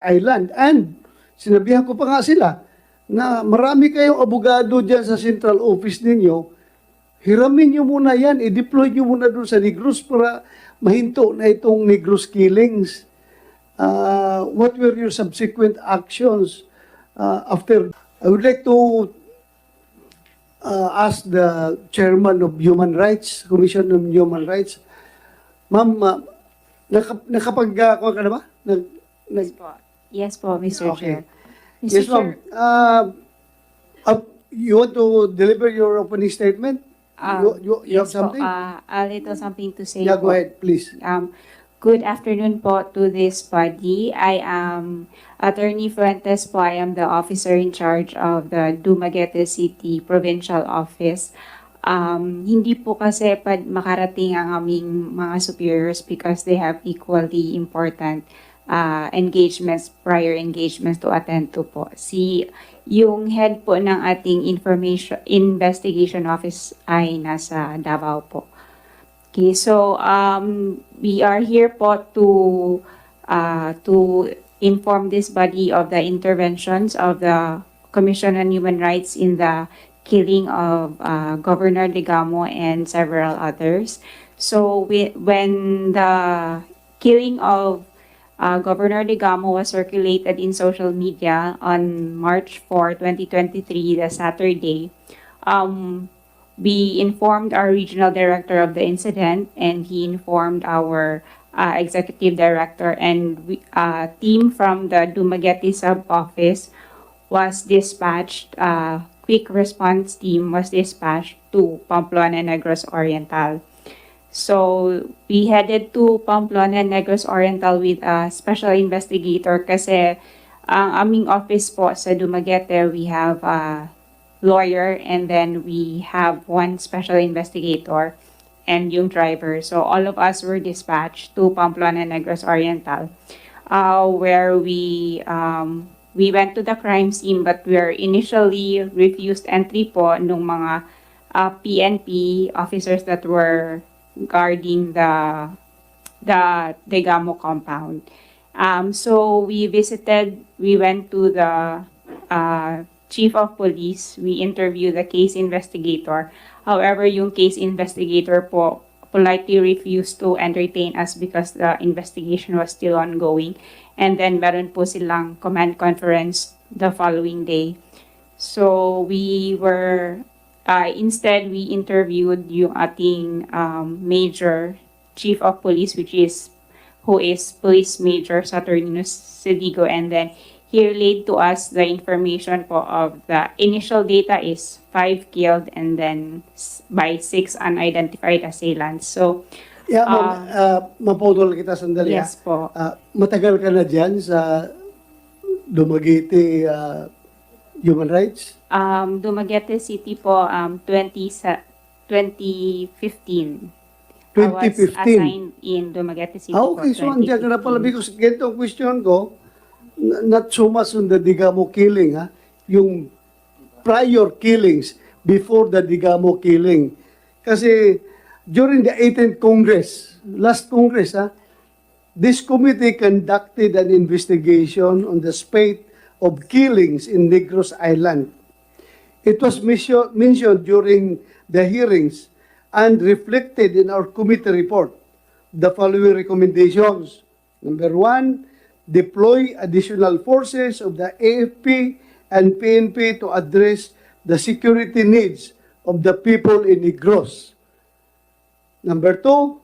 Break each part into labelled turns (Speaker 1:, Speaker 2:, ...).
Speaker 1: Island. And sinabihan ko pa nga sila na marami kayong abogado dyan sa central office ninyo, hiramin nyo muna yan, i-deploy nyo muna doon sa Negros para mahinto na itong Negros killings. What were your subsequent actions after? I would like to ask the chairman of Human Rights, Commission of Human Rights. Ma'am, nakapag-kuha ka na ba?
Speaker 2: Yes po, Mr.
Speaker 1: Okay.
Speaker 2: Chair. Mr.
Speaker 1: Yes, ma'am. You want to deliver your opening statement? You have
Speaker 2: yes
Speaker 1: something?
Speaker 2: Po, a little something to say
Speaker 1: Yeah,
Speaker 2: po.
Speaker 1: go ahead, please.
Speaker 2: Good afternoon po to this body. I am Attorney Fuentes po. I am the officer in charge of the Dumaguete City Provincial Office. Hindi po kasi makarating ang aming mga superiors because they have equally important prior engagements to attend to po. Yung head po ng ating investigation office ay nasa Davao po. Okay, so we are here po to inform this body of the interventions of the Commission on Human Rights in the killing of Governor Digamo and several others. So when the killing of Governor Digamo was circulated in social media on March 4, 2023, the Saturday, we informed our regional director of the incident, and he informed our executive director, and a team from the Dumaguete sub-office was dispatched, quick response team was dispatched to Pamplona, Negros, Oriental. So, we headed to Pamplona, Negros, Oriental with a special investigator kasi ang aming office po sa Dumaguete, we have a lawyer, and then we have one special investigator and yung driver. So all of us were dispatched to Pamplona, Negros Oriental, where we went to the crime scene, but we were initially refused entry po nung mga PNP officers that were guarding the Degamo compound. So we went to the Chief of Police, we interviewed the case investigator. However, yung case investigator po politely refused to entertain us because the investigation was still ongoing. And then meron po silang command conference the following day. So we were, instead we interviewed yung ating Major Chief of Police, who is Police Major Saturnino Sedigo, and then he relayed to us the information po of the initial data is 5 killed and then by 6 unidentified assailants. So,
Speaker 1: Yeah, ma'am, maputol kita sandali.
Speaker 2: yes po.
Speaker 1: Matagal ka na dyan sa Dumaguete Human Rights?
Speaker 2: Dumaguete City po, 2015. I was
Speaker 1: 2015?
Speaker 2: assigned in Dumaguete City
Speaker 1: Okay,
Speaker 2: po,
Speaker 1: so andyan ka na pala
Speaker 2: 2015.
Speaker 1: because ganito ang question ko, not so much on the Digamo killing, yung prior killings before the Digamo killing. Kasi during the 18th Congress, last Congress, this committee conducted an investigation on the spate of killings in Negros Island. It was mentioned during the hearings and reflected in our committee report the following recommendations. Number 1, deploy additional forces of the AFP and PNP to address the security needs of the people in Negros. Number 2,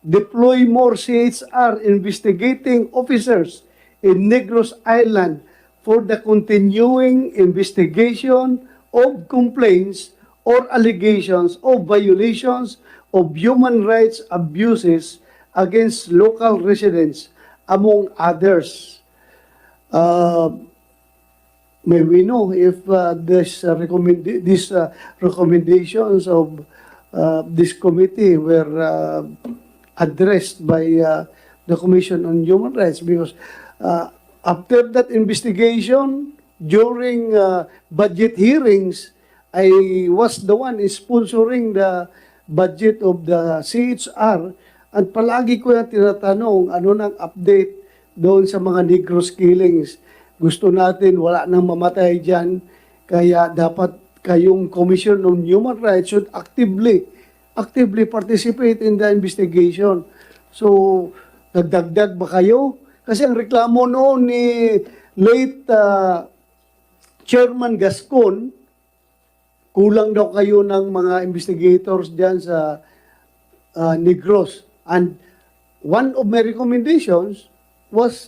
Speaker 1: deploy more CHR investigating officers in Negros Island for the continuing investigation of complaints or allegations of violations of human rights abuses against local residents, among others. May we know if these recommendations of this committee were addressed by the Commission on Human Rights? Because after that investigation, during budget hearings, I was the one sponsoring the budget of the CHR. At palagi ko na tinatanong, ano nang update doon sa mga Negros killings. Gusto natin wala nang mamatay dyan, kaya dapat kayong Commission on Human Rights should actively participate in the investigation. So, nagdagdag ba kayo? Kasi ang reklamo noon ni late Chairman Gascon, kulang daw kayo ng mga investigators dyan sa Negros. And one of my recommendations was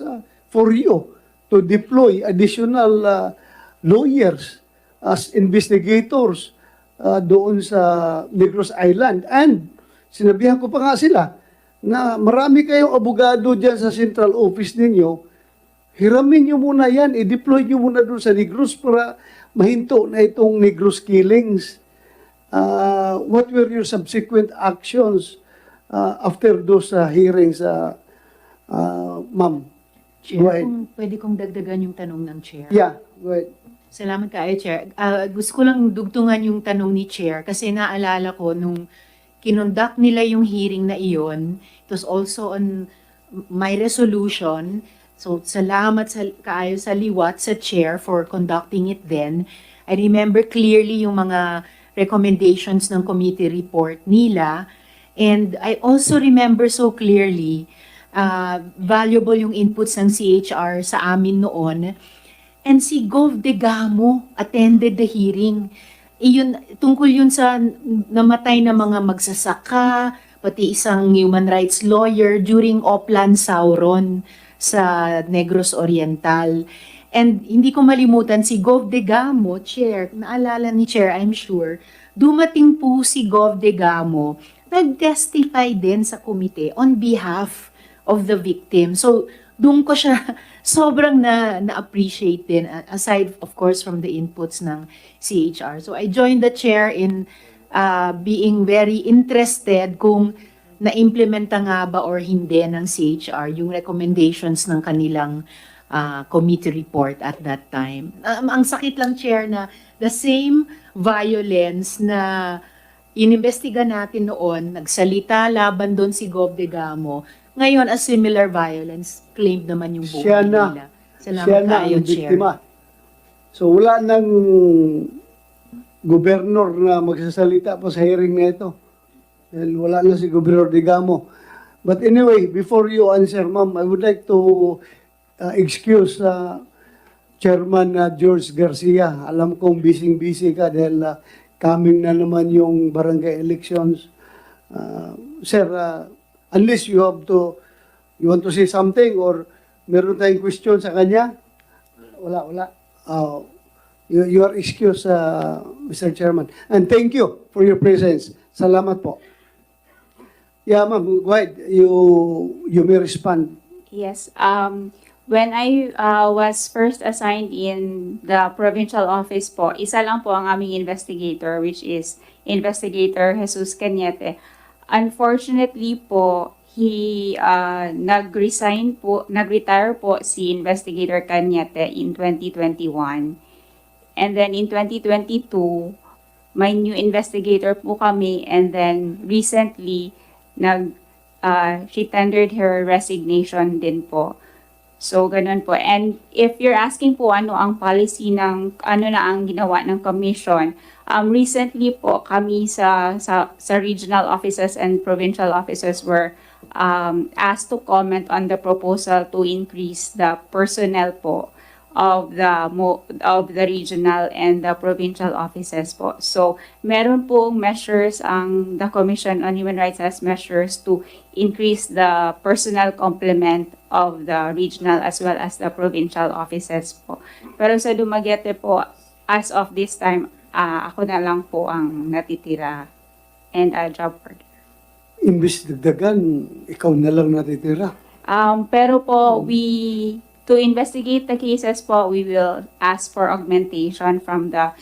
Speaker 1: for you to deploy additional lawyers as investigators doon sa Negros Island. And sinabihan ko pa nga sila na marami kayong abogado dyan sa central office ninyo, hiramin nyo muna yan, i-deploy nyo muna doon sa Negros para mahinto na itong Negros killings. What were your subsequent actions after those hearings, ma'am?
Speaker 3: Chair,
Speaker 1: Go ahead.
Speaker 3: kung pwede kong dagdagan yung tanong ng Chair.
Speaker 1: Yeah, go ahead.
Speaker 3: Salamat kayo, Chair. Gusto ko lang dugtungan yung tanong ni Chair kasi naalala ko nung kinonduct nila yung hearing na iyon, it was also on my resolution. So, salamat kaayo sa liwat sa Chair for conducting it then. I remember clearly yung mga recommendations ng committee report nila. And I also remember so clearly, valuable yung inputs ng CHR sa amin noon. And si Gov. Degamo attended the hearing. Tungkol yun sa namatay na mga magsasaka, pati isang human rights lawyer during Oplan Sauron sa Negros Oriental. And hindi ko malimutan si Gov. Degamo, Chair, naalala ni Chair, I'm sure, dumating po si Gov. Degamo, nag-testify din sa komite on behalf of the victim. So, doon ko siya sobrang na-appreciate din, aside of course from the inputs ng CHR. So I joined the chair in being very interested kung na-implementa nga ba or hindi ng CHR yung recommendations ng kanilang committee report at that time. Ang sakit lang, Chair, na the same violence na inimbestiga natin noon, nagsalita laban doon si Gov. Degamo, ngayon, a similar violence claimed naman yung buhay nila.
Speaker 1: Siya na ang biktima. So, wala nang gobernur na magsasalita po sa hearing na ito. Dahil wala na si Gobernador Degamo. But anyway, before you answer, ma'am, I would like to excuse Chairman George Garcia. Alam kong busy-busy ka dahil coming na naman yung barangay elections. Sir, unless you want to say something or meron tayong question sa kanya? Wala. You are excused, Mr. Chairman. And thank you for your presence. Salamat po. Yeah, ma'am, go ahead. You may respond.
Speaker 2: Yes. When I was first assigned in the provincial office po, isa lang po ang aming investigator, which is Investigator Jesus Cañete. Unfortunately po, he nag-retire po si Investigator Cañete in 2021. And then in 2022, may new investigator po kami, and then recently, she tendered her resignation din po. So, ganun po. And if you're asking po ano ang policy ng, ano na ang ginawa ng commission, recently po kami sa regional offices and provincial offices were asked to comment on the proposal to increase the personnel po of the regional and the provincial offices po. So, meron pong measures the Commission on Human Rights has measures to increase the personnel complement of the regional as well as the provincial offices po. Pero sa Dumaguete po, as of this time, ako na lang po ang natitira and a job worker.
Speaker 1: Imbis dagdagan, ikaw na lang natitira.
Speaker 2: Pero po, to investigate the cases po, we will ask for augmentation from the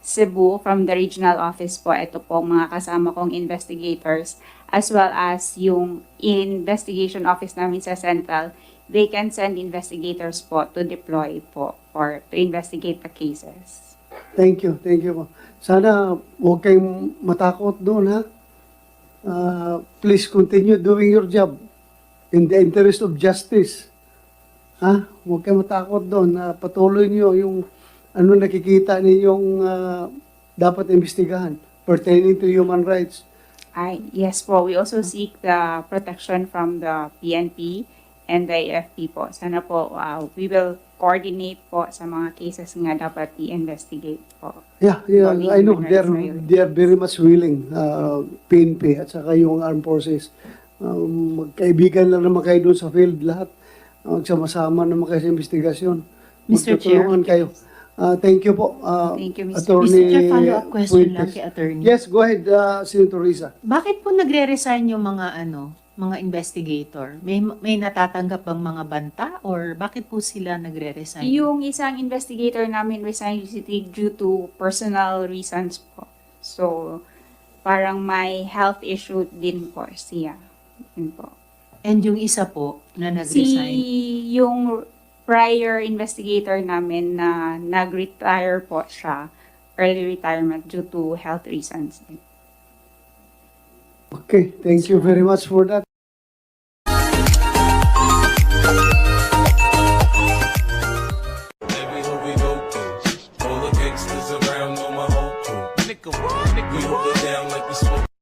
Speaker 2: Cebu, from the regional office po. Ito po mga kasama kong investigators, as well as yung investigation office namin sa Central. They can send investigators po to deploy po to investigate the cases.
Speaker 1: Thank you po. Sana huwag kayong matakot doon, ha? Please continue doing your job in the interest of justice. Ha? Huwag kayo matakot doon. Patuloy niyo yung ano nakikita ninyong dapat imbestigahan pertaining to human rights.
Speaker 2: Yes po, we also seek the protection from the PNP and the AFP po. Sana po, we will coordinate po sa mga cases nga dapat i-investigate po.
Speaker 1: Yeah,
Speaker 2: Involving
Speaker 1: I know.
Speaker 2: human rights violations.
Speaker 1: They are very much willing, PNP at saka yung armed forces. Magkaibigan lang naman kayo doon sa field lahat. Magsama-sama naman kayo sa investigasyon.
Speaker 3: Mr. Chair.
Speaker 1: Magtutulungan kayo. Thank you po.
Speaker 2: Thank you, Mr.
Speaker 1: Attorney
Speaker 3: Mr. Chair, follow-up question lang
Speaker 1: Fuentes.
Speaker 3: kay Attorney.
Speaker 1: Yes, go ahead, Senator Risa.
Speaker 3: Bakit po nagre-resign yung mga investigator? May natatanggap bang mga banta or bakit po sila nagre-resign?
Speaker 2: Yung isang investigator namin resigned recently due to personal reasons po. So, parang may health issue din po siya. Yun po.
Speaker 3: And yung isa po na nag-resign?
Speaker 2: Yung prior investigator namin na nag-retire po siya, early retirement due to health reasons.
Speaker 1: Okay, thank you very much for that.
Speaker 4: Every hood we go through, all the gangsters around know my whole crew. Nigga, we hold it down like we spoke.